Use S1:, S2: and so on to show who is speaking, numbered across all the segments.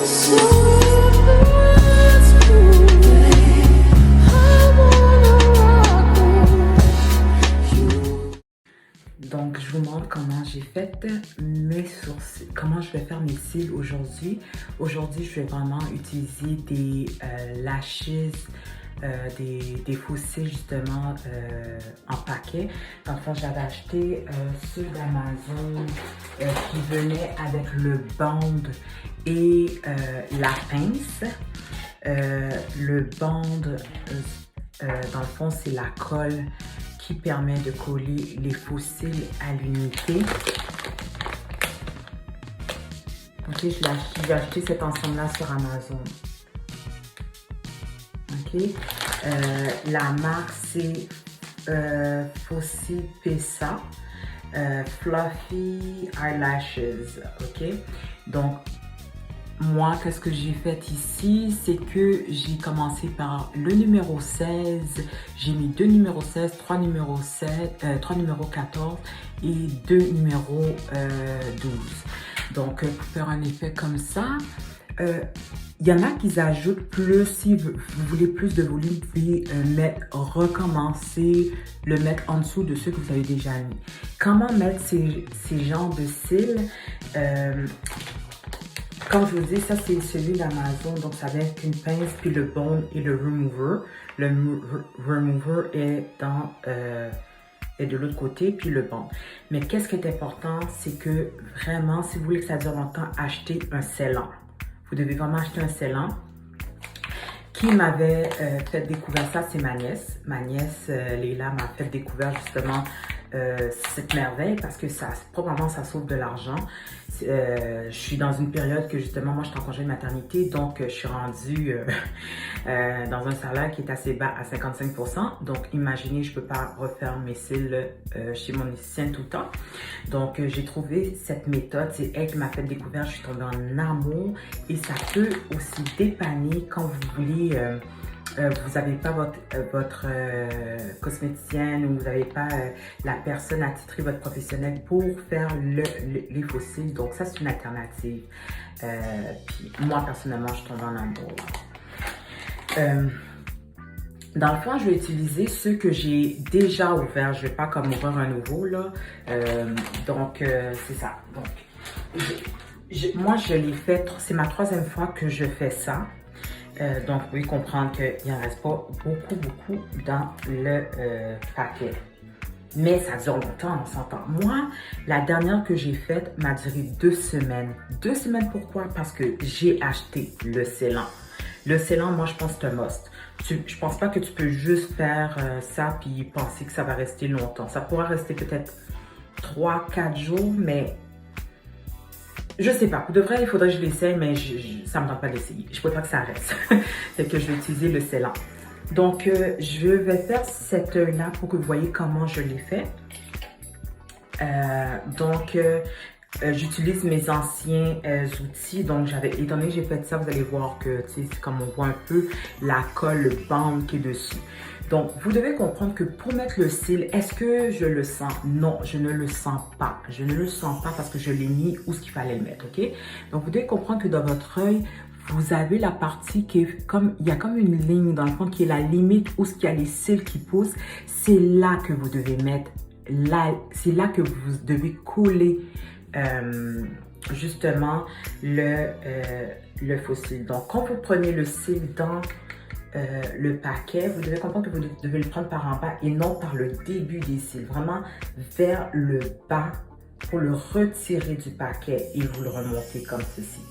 S1: Donc, je vous montre comment j'ai fait mes sourcils, comment je vais faire mes cils aujourd'hui. Aujourd'hui, je vais vraiment utiliser des lashes, des faux cils justement en paquet. Dans le fond, j'avais acheté ceux d'Amazon qui venaient avec le band et la pince. Le band, dans le fond, c'est la colle qui permet de coller les faux cils à l'unité. Ok, j'ai acheté cet ensemble-là sur Amazon. Ok, la marque c'est Fossil Pesa Fluffy Eyelashes. Ok, donc moi, qu'est-ce que j'ai fait ici? C'est que j'ai commencé par le numéro 16. J'ai mis 2 numéros 16, 3 numéros 3 numéros 14 et 2 numéros 12. Donc, pour faire un effet comme ça, il y en a qui ajoutent plus. Si vous voulez plus de volume, vous pouvez recommencer, le mettre en dessous de ceux que vous avez déjà mis. Comment mettre ces genres de cils? Comme je vous dis, ça c'est celui d'Amazon, donc ça vient avec une pince, puis le bond et le remover. Le remover est de l'autre côté, puis le bond. Mais qu'est-ce qui est important, c'est que vraiment, si vous voulez que ça dure longtemps, achetez un scellant. Vous devez vraiment acheter un scellant. Qui m'avait fait découvrir ça, c'est ma nièce. Ma nièce, Léla, m'a fait découvrir justement cette merveille parce que ça, probablement, ça sauve de l'argent. Je suis dans une période que justement, moi, je suis en congé de maternité, donc je suis rendue dans un salaire qui est assez bas à 55%. Donc, imaginez, je ne peux pas refaire mes cils chez mon esthéticienne tout le temps. Donc, j'ai trouvé cette méthode. C'est elle qui m'a fait découvrir. Je suis tombée en amour et ça peut aussi dépanner quand vous voulez. Vous n'avez pas votre cosméticienne ou vous n'avez pas la personne attitrée, votre professionnel pour faire les faux cils. Donc ça, c'est une alternative. Puis moi, personnellement, je tombe en amour. Dans le fond, je vais utiliser ceux que j'ai déjà ouverts. Je ne vais pas comme ouvrir un nouveau, là. C'est ça. Donc, moi, je l'ai fait, c'est ma 3e fois que je fais ça. Donc, vous pouvez comprendre qu'il n'en reste pas beaucoup dans le paquet. Mais ça dure longtemps, on s'entend. Moi, la dernière que j'ai faite m'a duré 2 semaines. 2 semaines, pourquoi? Parce que j'ai acheté le scellant. Le scellant, moi, je pense que c'est un must. Je pense pas que tu peux juste faire ça puis penser que ça va rester longtemps. Ça pourra rester peut-être 3-4 jours, mais je sais pas. Pour de vrai, il faudrait que je l'essaye, mais ça me tente pas d'essayer. Je préfère que ça reste. C'est que je vais utiliser le scellant. Donc, je vais faire cette là pour que vous voyez comment je l'ai fait. J'utilise mes anciens outils. Donc, étant donné que j'ai fait ça, vous allez voir que, tu sais, c'est comme on voit un peu la colle, le bande qui est dessus. Donc, vous devez comprendre que pour mettre le cil, est-ce que je le sens? Non, je ne le sens pas. Je ne le sens pas parce que je l'ai mis où ce qu'il fallait le mettre, ok? Donc, vous devez comprendre que dans votre œil, vous avez la partie qui est comme, il y a comme une ligne dans le fond qui est la limite où ce qu'il y a les cils qui poussent. C'est là que vous devez mettre, c'est là que vous devez coller justement le faux cil. Donc, quand vous prenez le cil dans le paquet, vous devez comprendre que vous devez le prendre par en bas et non par le début des cils, vraiment vers le bas pour le retirer du paquet et vous le remontez comme ceci.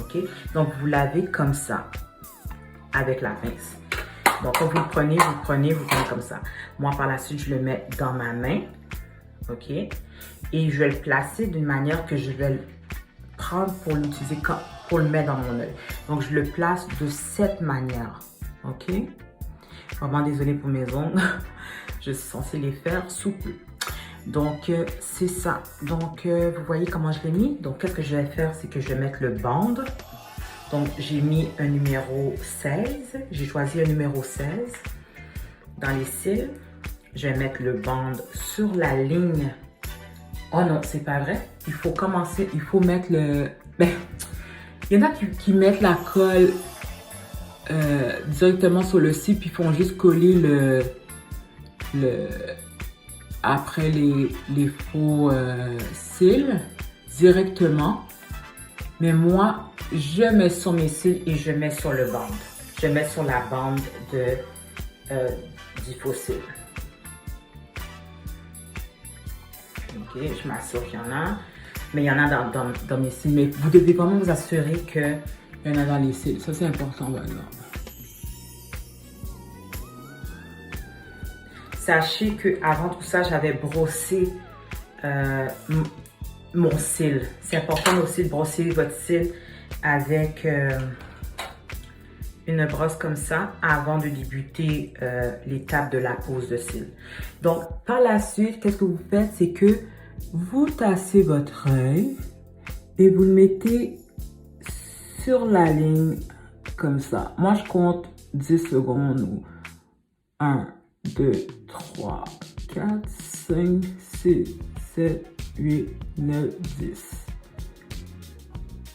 S1: Ok, donc vous lavez comme ça avec la pince. Donc quand vous le prenez, vous prenez comme ça. Moi par la suite, je le mets dans ma main. Ok, et je vais le placer d'une manière que je vais le prendre pour l'utiliser pour le mettre dans mon œil. Donc je le place de cette manière. Ok, vraiment désolée pour mes ongles. Je suis censée les faire sous peu. Donc, c'est ça. Donc, vous voyez comment je l'ai mis. Donc, qu'est-ce que je vais faire? C'est que je vais mettre le band. Donc, j'ai mis un numéro 16. J'ai choisi un numéro 16 dans les cils. Je vais mettre le band sur la ligne. Oh non, c'est pas vrai. Il faut commencer, il faut mettre le... Il y en a qui mettent la colle directement sur le cil, puis font juste coller après les faux cils directement. Mais moi, je mets sur mes cils et je mets sur le bande. Je mets sur la bande du faux cil. Ok, je m'assure qu'il y en a. Mais il y en a dans mes cils. Mais vous devez vraiment vous assurer qu'il y en a dans les cils. Ça, c'est important, par exemple. Sachez qu'avant tout ça, j'avais brossé mon cil. C'est important aussi de brosser votre cil avec une brosse comme ça avant de débuter l'étape de la pose de cils. Donc, par la suite, qu'est-ce que vous faites? C'est que vous tassez votre œil et vous le mettez sur la ligne comme ça. Moi, je compte 10 secondes ou 1, 2, 3, 4, 5, 6, 7, 8, 9, 10.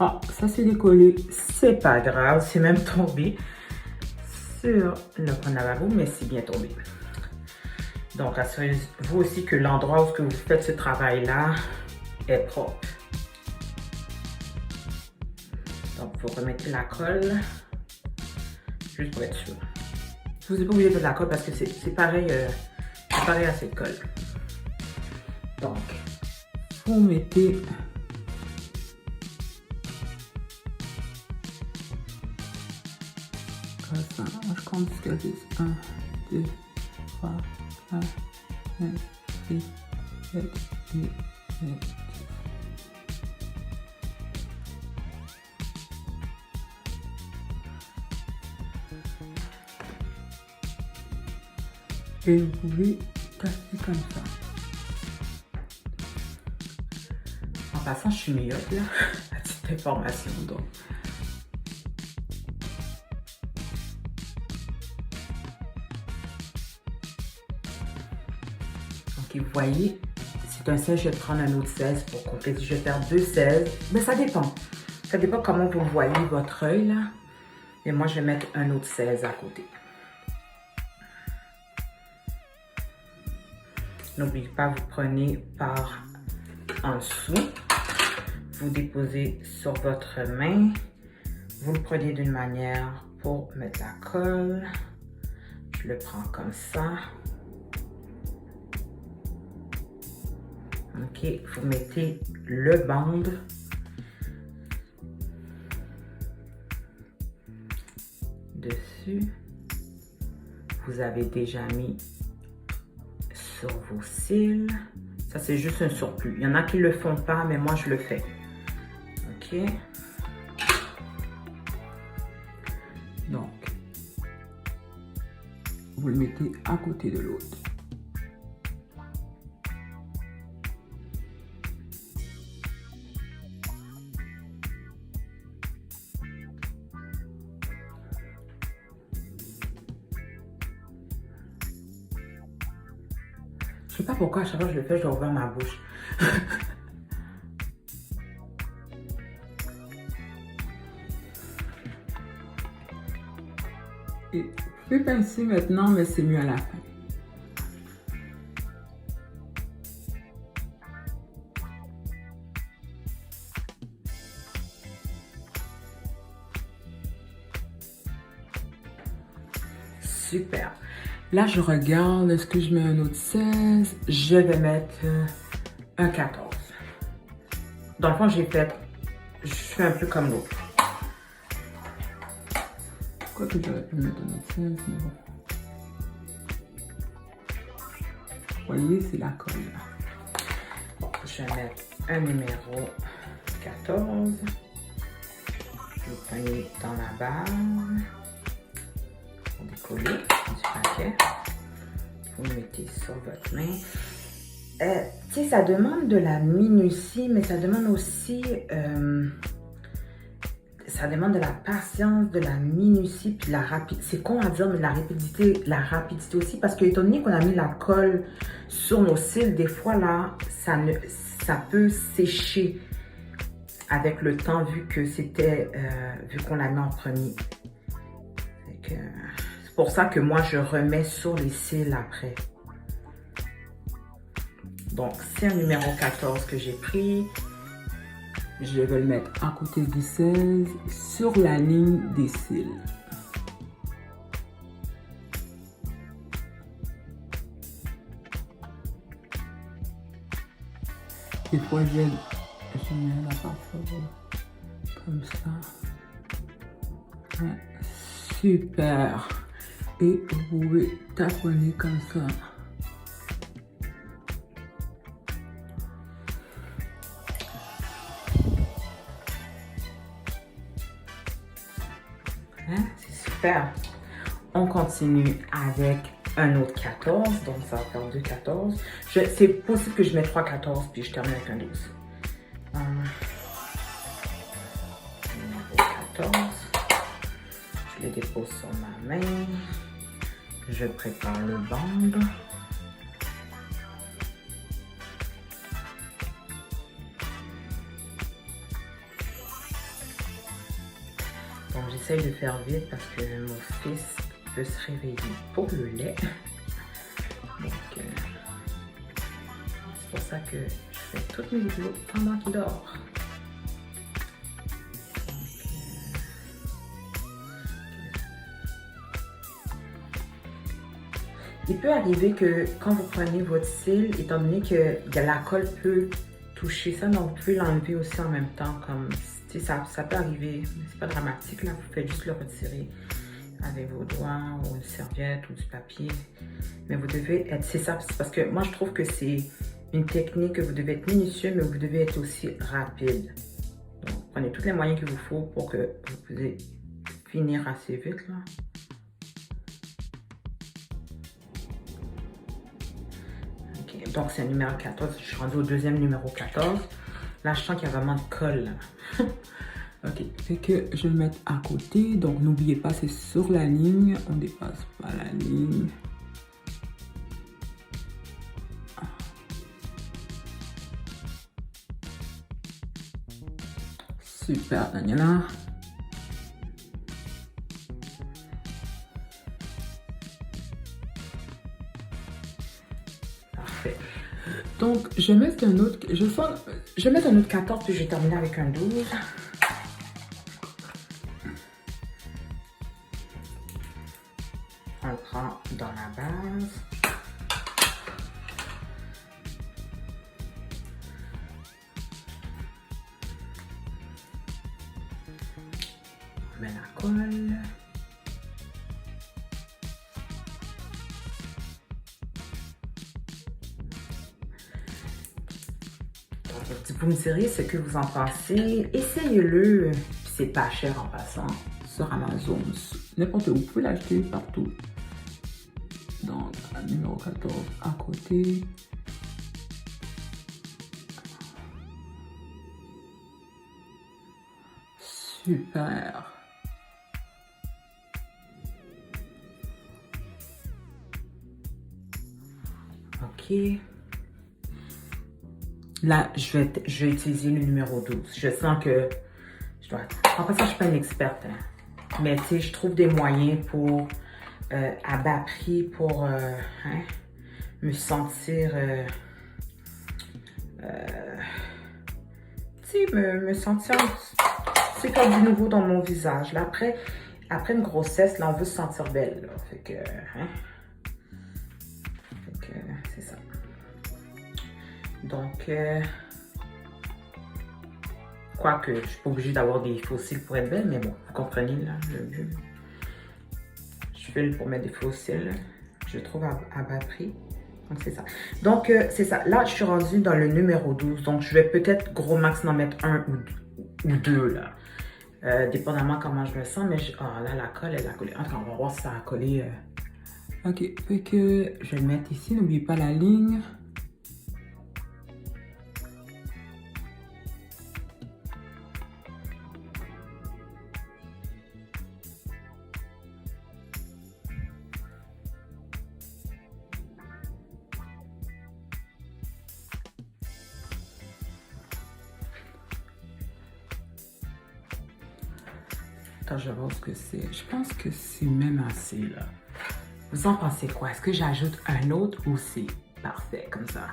S1: Ah, ça c'est décollé. C'est pas grave, c'est même tombé sur le coin de lavabo, mais c'est bien tombé. Donc, assurez-vous aussi que l'endroit où vous faites ce travail-là est propre. Donc, vous remettez la colle, juste pour être sûr. Vous n'êtes pas obligé de mettre la colle parce que c'est pareil, pareil à cette colle. Donc, vous mettez comme ça. Je compte jusqu'à 10. 1, 2, 3, 4, 5, 6, 7, 8, 9, 10. Et vous pouvez tasser comme ça. En passant, je suis myope là, à petite information donc. Ok, vous voyez, c'est un 16, je vais prendre un autre 16 pour compléter. Je vais faire 2 16. Mais ça dépend. Ça dépend comment vous voyez votre œil là. Et moi, je vais mettre un autre 16 à côté. N'oubliez pas, vous prenez par en dessous, vous déposez sur votre main, vous le prenez d'une manière pour mettre la colle. Je le prends comme ça. Ok, vous mettez le bande. Dessus. Vous avez déjà mis sur vos cils. Ça, c'est juste un surplus. Il y en a qui ne le font pas, mais moi, je le fais. OK. Donc, vous le mettez à côté de l'autre. Je sais pas pourquoi à chaque fois que je le fais, je dois ouvrir ma bouche. Et je vais pincer maintenant, mais c'est mieux à la fin. Super. Là, je regarde, est-ce que je mets un autre 16? Je vais mettre un 14. Dans le fond, je fais un peu comme l'autre. Quoi que j'aurais pu mettre un autre 16, mais bon. Vous voyez, c'est la colle. Bon, je vais mettre un numéro 14. Vous prenez dans la base. Pour décoller du paquet. Vous le mettez sur votre main. Tu sais, ça demande de la minutie, mais ça demande aussi... ça demande de la patience, de la minutie, puis de la rapidité. C'est con à dire, mais la rapidité aussi, parce que étant donné qu'on a mis la colle sur nos cils, des fois là, ça peut sécher avec le temps vu que c'était, vu qu'on l'a mis en premier. C'est pour ça que moi, je remets sur les cils après. Donc, c'est un numéro 14 que j'ai pris.
S2: Je vais le mettre à côté du 16 sur la ligne des cils. Des fois, je mets la partie comme ça. Ouais, super. Et vous pouvez taponner comme ça.
S1: Hein? C'est super. On continue avec un autre 14. Donc, ça va faire 2 14. C'est possible que je mette 3 14 puis je termine avec un 12. Numéro 14. Je le dépose sur ma main. Je prépare le bande. Donc, j'essaye de faire vite parce que mon fils peut se réveiller pour le lait. Donc, c'est pour ça que je fais toutes mes vidéos pendant qu'il dort. Il peut arriver que quand vous prenez votre cil, étant donné que la colle peut toucher ça, donc vous pouvez l'enlever aussi en même temps. Comme ça peut arriver, c'est pas dramatique, là, vous faites juste le retirer avec vos doigts ou une serviette ou du papier. Mais vous devez être, c'est ça, c'est parce que moi je trouve que c'est une technique que vous devez être minutieux, mais vous devez être aussi rapide. Donc prenez tous les moyens qu'il vous faut pour que vous puissiez finir assez vite là. Donc, c'est un numéro 14. Je suis rendue au deuxième numéro 14. Là, je sens qu'il y a vraiment de colle.
S2: Ok, fait que je vais le mettre à côté. Donc, n'oubliez pas, c'est sur la ligne. On dépasse pas la ligne. Super, Daniela.
S1: Parfait.
S2: Donc, je vais mettre un autre,
S1: je vais mettre un autre 14 puis je vais terminer avec un 12. On le prend dans la base. On met la colle. Vous me direz ce que vous en pensez. Essayez-le. C'est pas cher en passant.
S2: Sur Amazon, n'importe où, vous pouvez l'acheter partout. Donc, numéro 14 à côté. Super.
S1: Ok. Là, je vais utiliser le numéro 12. Je sens que je dois... En fait, ça, je suis pas une experte. Hein. Mais tu sais, je trouve des moyens pour, à bas prix, pour me sentir... tu sais, me sentir... C'est comme du nouveau dans mon visage. Là, après une grossesse, là, on veut se sentir belle. Là. Fait que... c'est ça. Donc, quoique, je suis pas obligée d'avoir des fossiles pour être belle, mais bon, vous comprenez, là, je file pour mettre des fossiles, je trouve à bas prix. Donc, c'est ça. Donc, c'est ça. Là, je suis rendue dans le numéro 12. Donc, je vais peut-être gros max en mettre un ou deux, là. Dépendamment comment je me sens, mais là, la colle, elle a collé. En tout cas, on va voir si ça a collé.
S2: Ok, fait que je vais le mettre ici. N'oubliez pas la ligne.
S1: Attends, je vais voir ce que c'est. Je pense que c'est même assez, là. Vous en pensez quoi? Est-ce que j'ajoute un autre ou c'est parfait comme ça?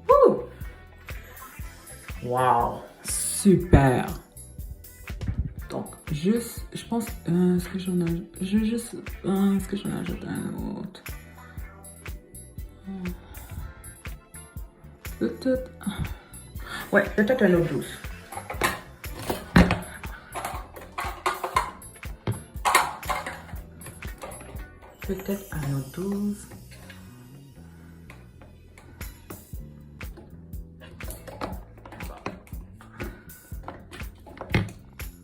S1: Wouh! Wow! Super! Donc, juste, je pense, est-ce que j'en ajoute? Est-ce que j'en ajoute un autre? Peut-être. Ouais, peut-être un autre douce. Peut-être un autre 12.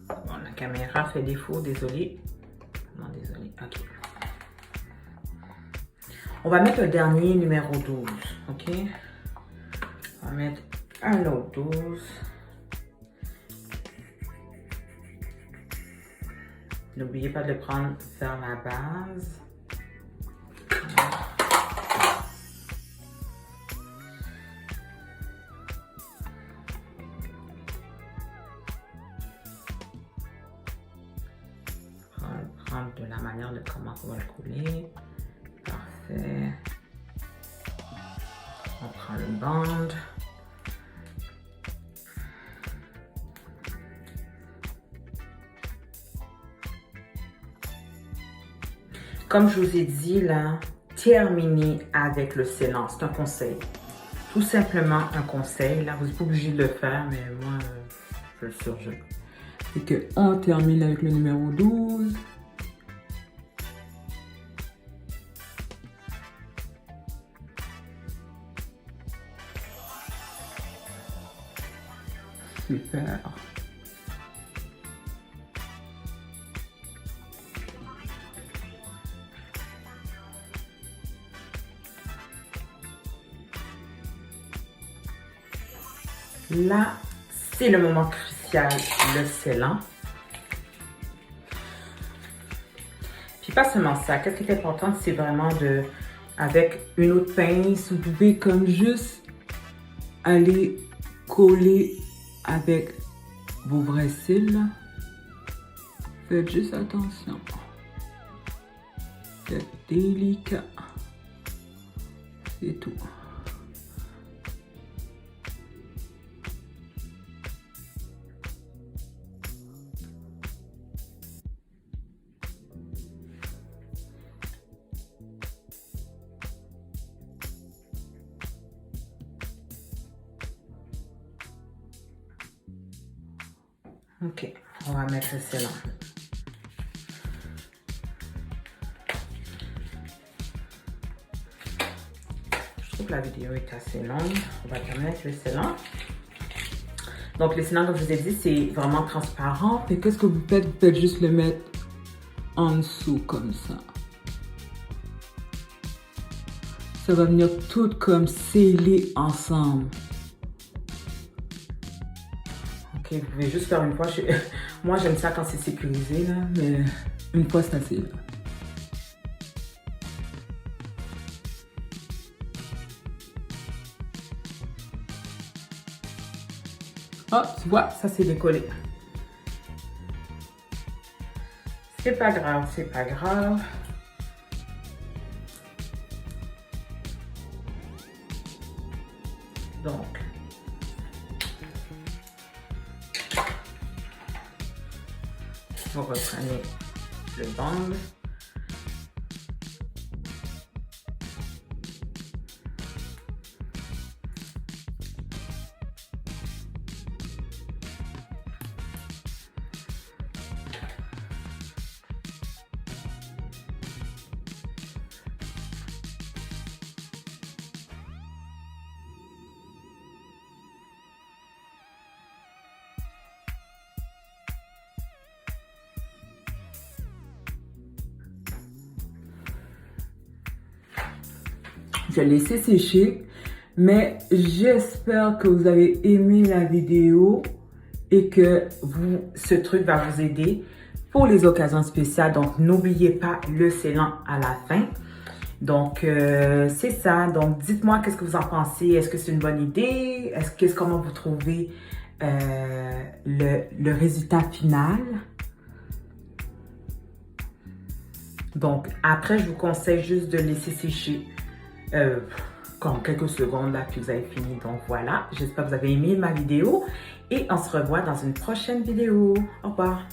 S1: Bon, la caméra fait défaut, désolé. Non, désolé, ok. On va mettre le dernier numéro 12, ok? On va mettre un autre 12. N'oubliez pas de le prendre vers la base. Prendre de la manière de comment on va le couler. Parfait. On prend le band. Comme je vous ai dit là, terminez avec le scellant. C'est un conseil. Tout simplement un conseil. Là, vous n'êtes pas obligé de le faire, mais moi, je le surjette.
S2: Et qu'on termine avec le numéro 12. Super.
S1: Là, c'est le moment crucial, le scellant. Puis pas seulement ça, qu'est-ce qui est important, c'est vraiment de, avec une autre pince,
S2: Vous pouvez comme juste aller coller avec vos vrais cils. Là. Faites juste attention. C'est délicat. C'est tout.
S1: Ok, on va mettre le scellant. Je trouve que la vidéo est assez longue. On va terminer avec le scellant. Donc, le scellant, comme je vous ai dit, c'est vraiment transparent.
S2: Et qu'est-ce que vous faites? Vous faites juste le mettre en dessous comme ça. Ça va venir tout comme scellé ensemble.
S1: Ok, vous pouvez juste faire une fois. Moi, j'aime ça quand c'est sécurisé, là,
S2: Mais une fois, c'est assez. Là.
S1: Ah, tu vois, ça c'est décollé. C'est pas grave, c'est pas grave. Donc, vous reprenez le band.
S2: Je vais laisser sécher. Mais j'espère que vous avez aimé la vidéo
S1: et que ce truc va vous aider pour les occasions spéciales. Donc, n'oubliez pas le scellant à la fin. Donc, c'est ça. Donc, dites-moi qu'est-ce que vous en pensez. Est-ce que c'est une bonne idée? Comment vous trouvez le résultat final? Donc, après, je vous conseille juste de laisser sécher comme quelques secondes là, puis vous avez fini. Donc, voilà. J'espère que vous avez aimé ma vidéo et on se revoit dans une prochaine vidéo. Au revoir.